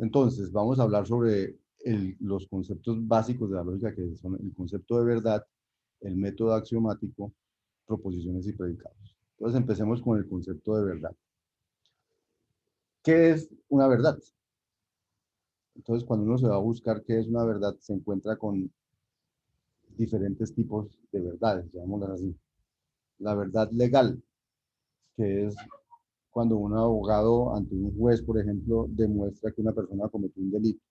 Entonces, vamos a hablar sobre los conceptos básicos de la lógica, que son el concepto de verdad, el método axiomático, proposiciones y predicados. Entonces, empecemos con el concepto de verdad. ¿Qué es una verdad? Entonces, cuando uno se va a buscar qué es una verdad, se encuentra con diferentes tipos de verdades, llamémoslas así. La verdad legal, que es cuando un abogado ante un juez, por ejemplo, demuestra que una persona cometió un delito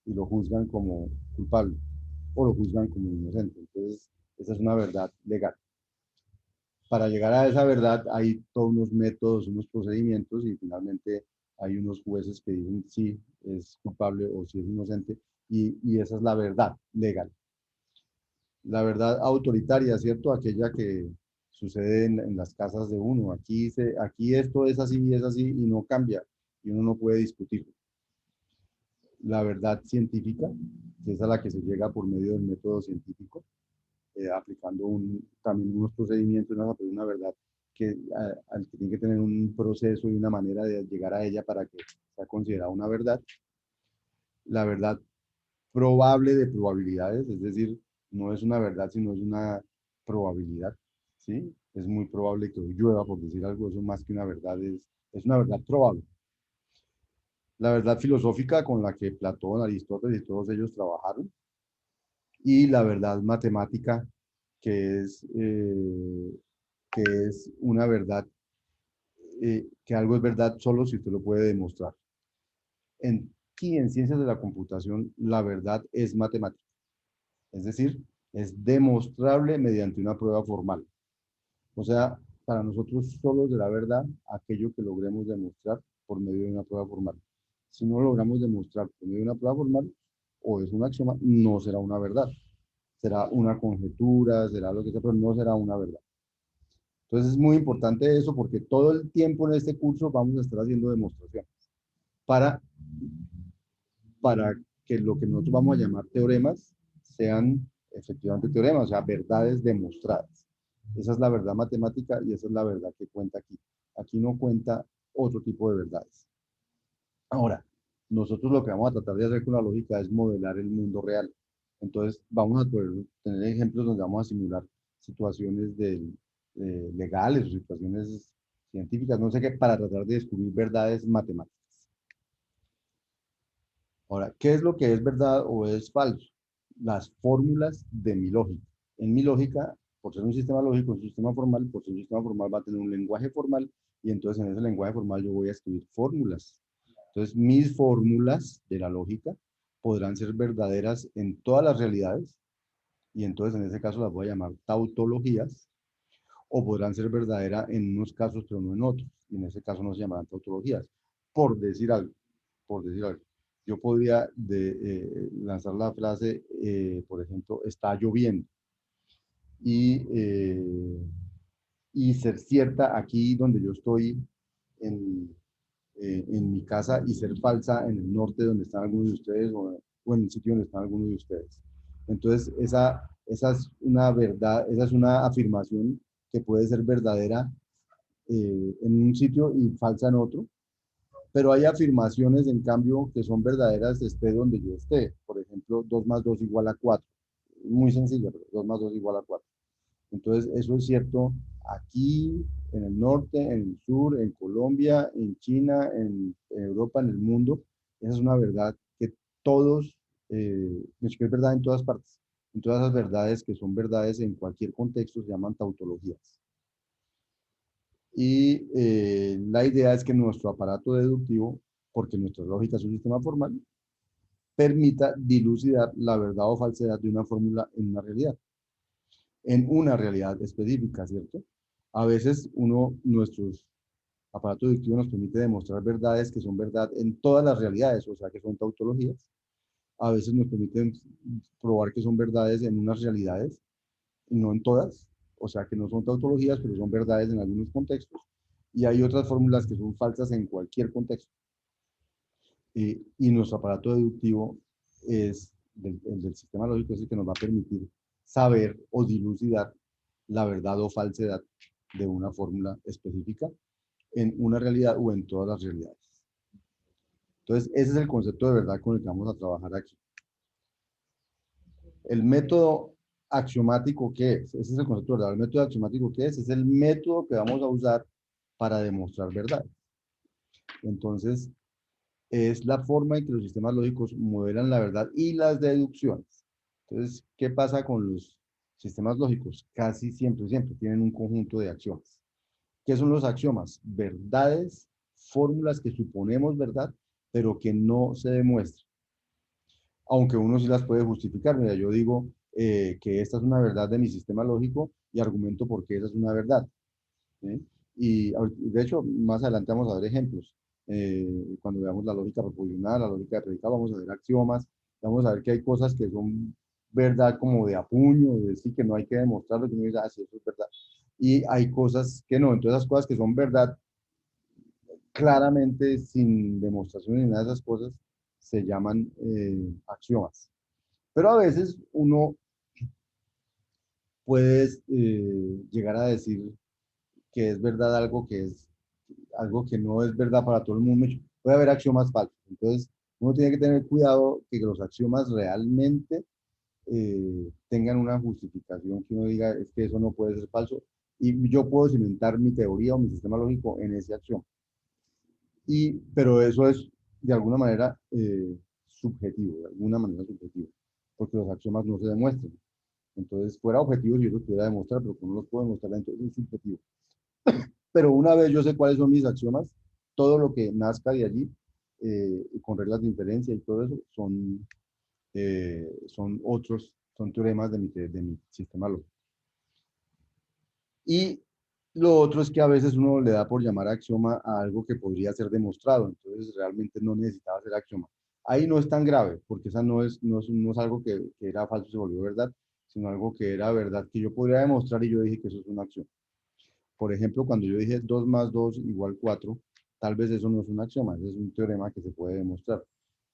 y lo juzgan como culpable o lo juzgan como inocente. Entonces, esa es una verdad legal. Para llegar a esa verdad hay todos unos métodos, unos procedimientos y finalmente hay unos jueces que dicen si es culpable o si es inocente y esa es la verdad legal. La verdad autoritaria, ¿cierto? Aquella que sucede en las casas de uno. Aquí esto es así y no cambia y uno no puede discutirlo. La verdad científica, que es a la que se llega por medio del método científico, aplicando también unos procedimientos, una verdad que, que tiene que tener un proceso y una manera de llegar a ella para que sea considerada una verdad. La verdad probable de probabilidades, es decir, no es una verdad, sino es una probabilidad, ¿sí? Es muy probable que hoy llueva, por decir algo, eso más que una verdad, es una verdad probable. La verdad filosófica con la que Platón, Aristóteles y todos ellos trabajaron, y la verdad matemática, que es, eh, que es una verdad, que algo es verdad solo si usted lo puede demostrar. Aquí en ciencias de la computación, la verdad es matemática. Es decir, es demostrable mediante una prueba formal. O sea, para nosotros solo es de la verdad aquello que logremos demostrar por medio de una prueba formal. Si no logramos demostrar por medio de una prueba formal, o es un axioma, no será una verdad. Será una conjetura, será lo que sea, pero no será una verdad. Entonces es muy importante eso porque todo el tiempo en este curso vamos a estar haciendo demostraciones para, para que lo que nosotros vamos a llamar teoremas sean efectivamente teoremas, o sea, verdades demostradas. Esa es la verdad matemática y esa es la verdad que cuenta aquí. Aquí no cuenta otro tipo de verdades. Ahora, nosotros lo que vamos a tratar de hacer con la lógica es modelar el mundo real. Entonces, vamos a poder tener ejemplos donde vamos a simular situaciones legales o situaciones científicas, no sé qué, para tratar de descubrir verdades matemáticas. Ahora, ¿qué es lo que es verdad o es falso? Las fórmulas de mi lógica. En mi lógica, por ser un sistema lógico, un sistema formal, por ser un sistema formal va a tener un lenguaje formal y entonces en ese lenguaje formal yo voy a escribir fórmulas. Entonces, mis fórmulas de la lógica podrán ser verdaderas en todas las realidades y entonces en ese caso las voy a llamar tautologías o podrán ser verdaderas en unos casos pero no en otros y en ese caso no se llamarán tautologías. Por decir algo, por decir algo. Yo podría lanzar la frase, por ejemplo, está lloviendo y, y ser cierta aquí donde yo estoy en mi casa y ser falsa en el norte donde están algunos de ustedes o en el sitio donde están algunos de ustedes. Entonces, esa es una verdad, esa es una afirmación que puede ser verdadera en un sitio y falsa en otro, pero hay afirmaciones, en cambio, que son verdaderas esté donde yo esté. Por ejemplo, 2 más 2 igual a 4. Muy sencillo, pero 2 más 2 igual a 4. Entonces, eso es cierto aquí, en el norte, en el sur, en Colombia, en China, en Europa, en el mundo. Esa es una verdad que todos, que es verdad en todas partes. En todas las verdades que son verdades en cualquier contexto se llaman tautologías. Y la idea es que nuestro aparato deductivo, porque nuestra lógica es un sistema formal, permita dilucidar la verdad o falsedad de una fórmula en una realidad específica, ¿cierto? A veces nuestros aparatos deductivos nos permite demostrar verdades que son verdad en todas las realidades, o sea, que son tautologías. A veces nos permiten probar que son verdades en unas realidades y no en todas, o sea, que no son tautologías, pero son verdades en algunos contextos. Y hay otras fórmulas que son falsas en cualquier contexto. Y nuestro aparato deductivo es el del sistema lógico, es el que nos va a permitir saber o dilucidar la verdad o falsedad de una fórmula específica en una realidad o en todas las realidades. Entonces, ese es el concepto de verdad con el que vamos a trabajar aquí. El método axiomático, ¿qué es? Ese es el concepto de verdad. El método axiomático, ¿qué es? Es el método que vamos a usar para demostrar verdad. Entonces, es la forma en que los sistemas lógicos modelan la verdad y las deducciones. Entonces, ¿qué pasa con los sistemas lógicos? Casi siempre tienen un conjunto de axiomas. ¿Qué son los axiomas? Verdades, fórmulas que suponemos verdad, pero que no se demuestran. Aunque uno sí las puede justificar. Mira, yo digo que esta es una verdad de mi sistema lógico y argumento por qué esa es una verdad. ¿Sí? Y de hecho, más adelante vamos a ver ejemplos. Cuando veamos la lógica proposicional, la lógica de predicado, vamos a ver axiomas, vamos a ver que hay cosas que son verdad como de apuño, de decir que no hay que demostrarlo, que uno dice, ah, sí, eso es verdad. Y hay cosas que no. Entonces, esas cosas que son verdad claramente sin demostración ni nada de esas cosas se llaman axiomas. Pero a veces uno puede llegar a decir que es verdad algo que no es verdad para todo el mundo. Puede haber axiomas falsos. Entonces, uno tiene que tener cuidado que los axiomas realmente tengan una justificación que uno diga es que eso no puede ser falso. Y yo puedo cimentar mi teoría o mi sistema lógico en ese axioma. Pero eso es de alguna manera subjetivo, de alguna manera subjetivo, porque los axiomas no se demuestran. Entonces, fuera objetivo si yo los pudiera demostrar, pero como no los puedo demostrar, entonces es subjetivo. Pero una vez yo sé cuáles son mis axiomas, todo lo que nazca de allí, con reglas de inferencia y todo eso, son teoremas de mi sistema lógico. Y lo otro es que a veces uno le da por llamar axioma a algo que podría ser demostrado, entonces realmente no necesitaba ser axioma. Ahí no es tan grave, porque esa no es algo que era falso y se volvió verdad, sino algo que era verdad, que yo podría demostrar y yo dije que eso es un axioma. Por ejemplo, cuando yo dije 2 más 2 igual 4, tal vez eso no es un axioma, es un teorema que se puede demostrar.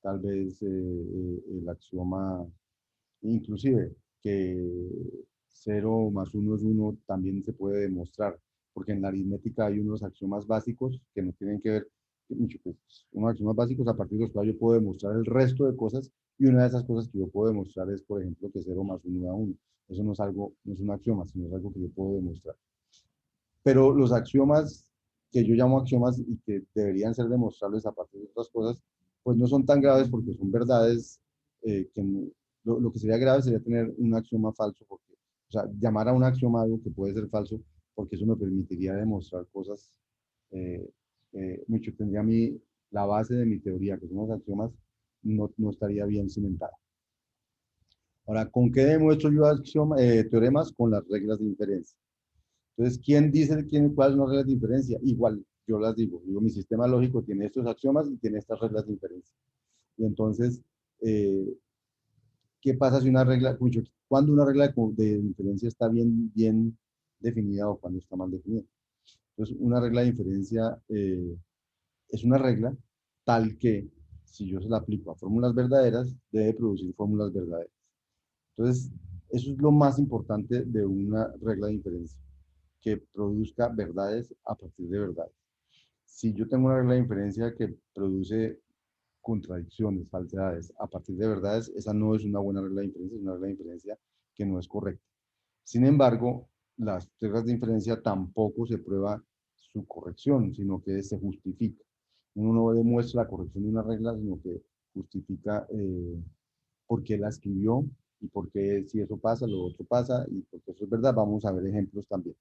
Tal vez el axioma, inclusive, que 0 más 1 es 1 también se puede demostrar, porque en la aritmética hay unos axiomas básicos que no tienen que ver, unos axiomas básicos a partir de los cuales yo puedo demostrar el resto de cosas, y una de esas cosas que yo puedo demostrar es, por ejemplo, que 0 más 1 da 1. Eso no es algo, no es un axioma, sino es algo que yo puedo demostrar. Pero los axiomas que yo llamo axiomas y que deberían ser demostrables a partir de otras cosas, pues no son tan graves porque son verdades que lo que sería grave sería tener un axioma falso, porque, o sea, llamar a un axioma algo que puede ser falso, porque eso me permitiría demostrar cosas, mucho tendría la base de mi teoría, que son los axiomas, no estaría bien cimentada. Ahora, ¿con qué demuestro yo teoremas? Con las reglas de inferencia. Entonces, ¿quién dice cuáles son las reglas de inferencia? Igual, yo las digo. Digo, mi sistema lógico tiene estos axiomas y tiene estas reglas de inferencia. Y entonces, eh, ¿qué pasa si una regla, cuando una regla de inferencia está bien definida o cuando está mal definida? Entonces, una regla de inferencia es una regla tal que, si yo se la aplico a fórmulas verdaderas, debe producir fórmulas verdaderas. Entonces, eso es lo más importante de una regla de inferencia, que produzca verdades a partir de verdades. Si yo tengo una regla de inferencia que produce contradicciones, falsedades a partir de verdades, esa no es una buena regla de inferencia, es una regla de inferencia que no es correcta. Sin embargo, las reglas de inferencia tampoco se prueba su corrección, sino que se justifica. Uno no demuestra la corrección de una regla, sino que justifica por qué la escribió y por qué si eso pasa, lo otro pasa y porque eso es verdad. Vamos a ver ejemplos también.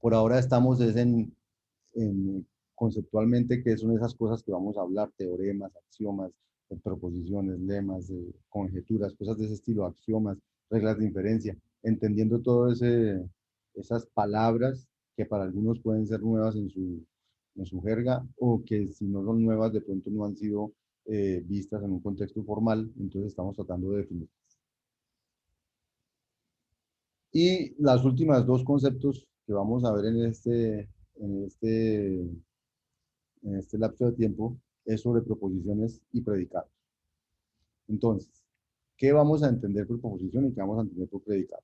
Por ahora estamos en conceptualmente qué son esas cosas que vamos a hablar, teoremas, axiomas, proposiciones, lemas, conjeturas, cosas de ese estilo, axiomas, reglas de inferencia, entendiendo todas esas palabras que para algunos pueden ser nuevas en su jerga o que si no son nuevas de pronto no han sido vistas en un contexto formal, entonces estamos tratando de definir. Y las últimas dos conceptos que vamos a ver en este, en este lapso de tiempo es sobre proposiciones y predicados. Entonces, ¿qué vamos a entender por proposición y qué vamos a entender por predicado?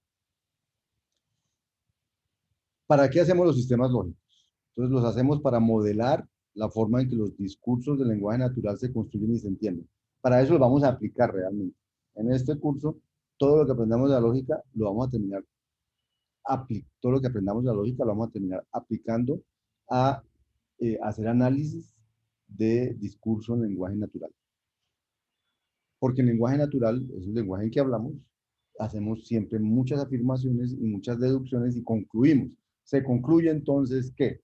¿Para qué hacemos los sistemas lógicos? Entonces, los hacemos para modelar la forma en que los discursos del lenguaje natural se construyen y se entienden. Para eso lo vamos a aplicar realmente. En este curso, todo lo que aprendamos de la lógica lo vamos a terminar todo lo que aprendamos de la lógica lo vamos a terminar aplicando a hacer análisis de discurso en lenguaje natural. Porque el lenguaje natural es el lenguaje en que hablamos, hacemos siempre muchas afirmaciones y muchas deducciones y concluimos. ¿Se concluye entonces qué?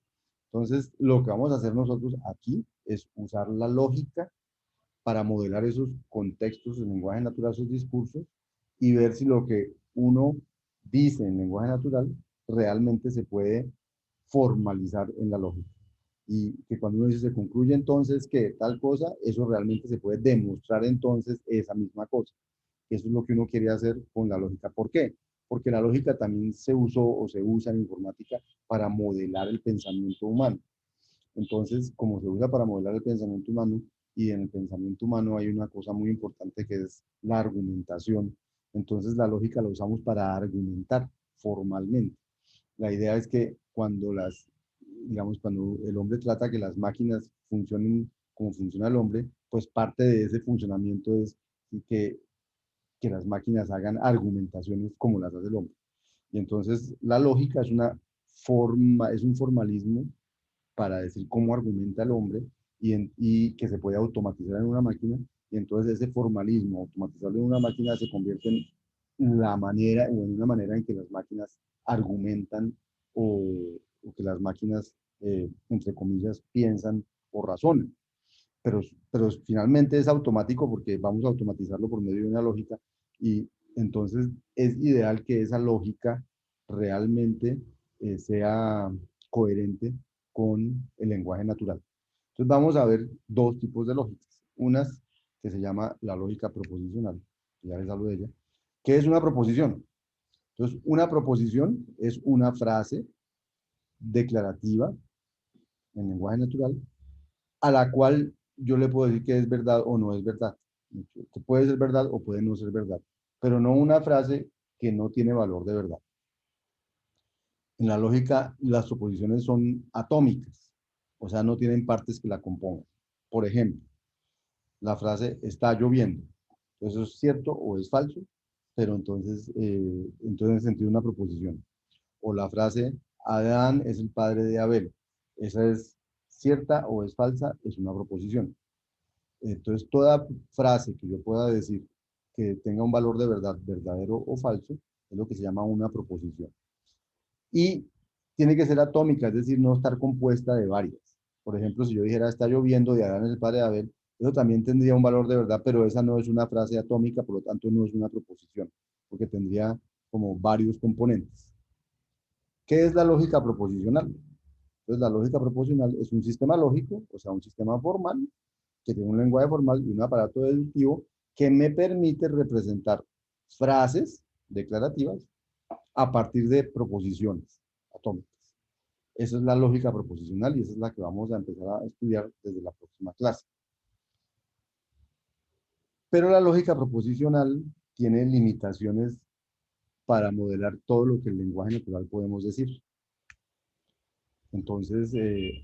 Entonces, lo que vamos a hacer nosotros aquí es usar la lógica para modelar esos contextos en lenguaje natural, esos discursos, y ver si lo que uno dice en lenguaje natural realmente se puede formalizar en la lógica. Y que cuando uno dice se concluye entonces que tal cosa, eso realmente se puede demostrar entonces esa misma cosa. Eso es lo que uno quiere hacer con la lógica. ¿Por qué? Porque la lógica también se usó o se usa en informática para modelar el pensamiento humano. Entonces, como se usa para modelar el pensamiento humano, y en el pensamiento humano hay una cosa muy importante que es la argumentación. Entonces, la lógica la usamos para argumentar formalmente. La idea es que digamos, cuando el hombre trata que las máquinas funcionen como funciona el hombre, pues parte de ese funcionamiento es que, que las máquinas hagan argumentaciones como las hace el hombre. Y entonces la lógica es una forma, es un formalismo para decir cómo argumenta el hombre y que se puede automatizar en una máquina. Y entonces ese formalismo, automatizarlo en una máquina, se convierte en la manera, o en una manera en que las máquinas argumentan o que las máquinas, entre comillas, piensan o razonan. Pero finalmente es automático porque vamos a automatizarlo por medio de una lógica y entonces es ideal que esa lógica realmente sea coherente con el lenguaje natural. Entonces vamos a ver dos tipos de lógicas. Unas que se llama la lógica proposicional, ya les hablo de ella. ¿Qué es una proposición? Entonces, una proposición es una frase declarativa en lenguaje natural a la cual yo le puedo decir que es verdad o no es verdad. Que puede ser verdad o puede no ser verdad, pero no una frase que no tiene valor de verdad. En la lógica, las proposiciones son atómicas, o sea, no tienen partes que la compongan. Por ejemplo, la frase está lloviendo. ¿Eso es cierto o es falso? Pero entonces en el sentido de una proposición. O la frase Adán es el padre de Abel. ¿Esa es cierta o es falsa? Es una proposición. Entonces, toda frase que yo pueda decir que tenga un valor de verdad, verdadero o falso, es lo que se llama una proposición. Y tiene que ser atómica, es decir, no estar compuesta de varias. Por ejemplo, si yo dijera está lloviendo y Adán es el padre de Abel, eso también tendría un valor de verdad, pero esa no es una frase atómica, por lo tanto no es una proposición, porque tendría como varios componentes. ¿Qué es la lógica proposicional? Entonces, la lógica proposicional es un sistema lógico, o sea, un sistema formal, que tiene un lenguaje formal y un aparato deductivo que me permite representar frases declarativas a partir de proposiciones atómicas. Esa es la lógica proposicional y esa es la que vamos a empezar a estudiar desde la próxima clase. Pero la lógica proposicional tiene limitaciones para modelar todo lo que el lenguaje natural podemos decir. Entonces,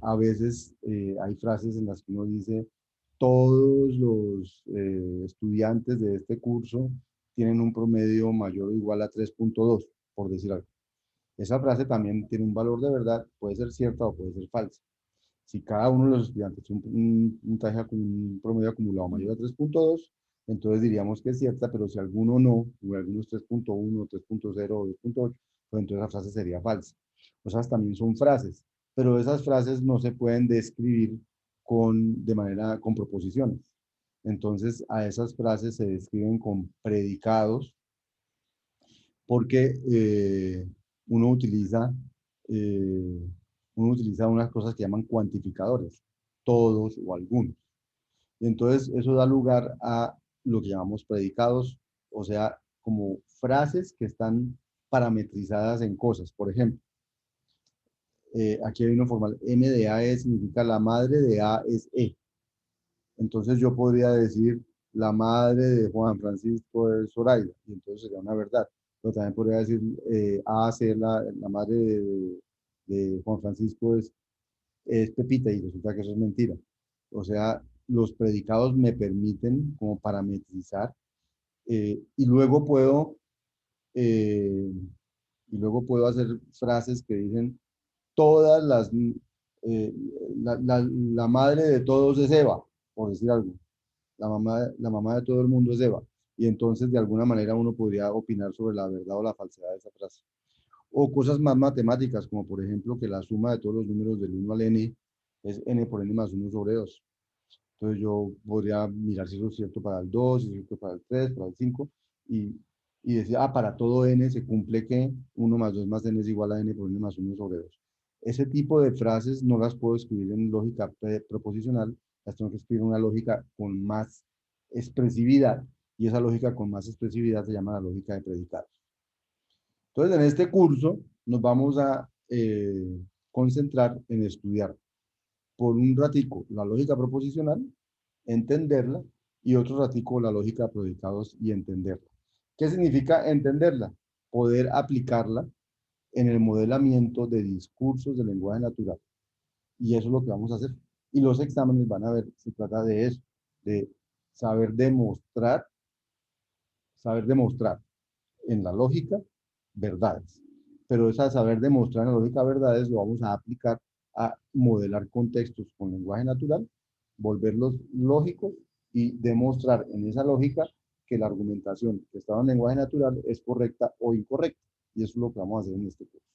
a veces hay frases en las que uno dice, todos los estudiantes de este curso tienen un promedio mayor o igual a 3.2, por decir algo. Esa frase también tiene un valor de verdad, puede ser cierta o puede ser falsa. Si cada uno de los estudiantes tiene un puntaje con un promedio acumulado mayor a 3.2, entonces diríamos que es cierta, pero si alguno no, o algunos 3.1, 3.0 o 2.8, pues entonces la frase sería falsa. O sea, también son frases, pero esas frases no se pueden describir con proposiciones. Entonces, a esas frases se describen con predicados porque uno utiliza, eh, uno utiliza unas cosas que llaman cuantificadores, todos o algunos. Y entonces eso da lugar a lo que llamamos predicados, o sea, como frases que están parametrizadas en cosas. Por ejemplo, aquí hay uno formal, M de A E significa la madre de A es E. Entonces yo podría decir, la madre de Juan Francisco es Zoraida, y entonces sería una verdad. Pero también podría decir, A ser la madre de Juan Francisco es es pepita y resulta que eso es mentira. O sea, los predicados me permiten como parametrizar y luego eh, puedo hacer frases que dicen todas la madre de todos es Eva, por decir algo. La mamá de todo el mundo es Eva. Y entonces, de alguna manera, uno podría opinar sobre la verdad o la falsedad de esa frase. O cosas más matemáticas, como por ejemplo que la suma de todos los números del 1 al n es n por n más 1 sobre 2. Entonces yo podría mirar si eso es cierto para el 2, si es cierto para el 3, para el 5, y, y decir, para todo n se cumple que 1 más 2 más n es igual a n por n más 1 sobre 2. Ese tipo de frases no las puedo escribir en lógica proposicional, las tengo que escribir en una lógica con más expresividad, y esa lógica con más expresividad se llama la lógica de predicados. Entonces, en este curso nos vamos a concentrar en estudiar por un ratico la lógica proposicional, entenderla, y otro ratico la lógica de predicados y entenderla. ¿Qué significa entenderla? Poder aplicarla en el modelamiento de discursos de lenguaje natural. Y eso es lo que vamos a hacer. Y los exámenes van a ver, se trata de eso, de saber demostrar en la lógica verdades. Pero esa saber demostrar en la lógica verdades lo vamos a aplicar a modelar contextos con lenguaje natural, volverlos lógicos y demostrar en esa lógica que la argumentación que estaba en lenguaje natural es correcta o incorrecta. Y eso es lo que vamos a hacer en este curso.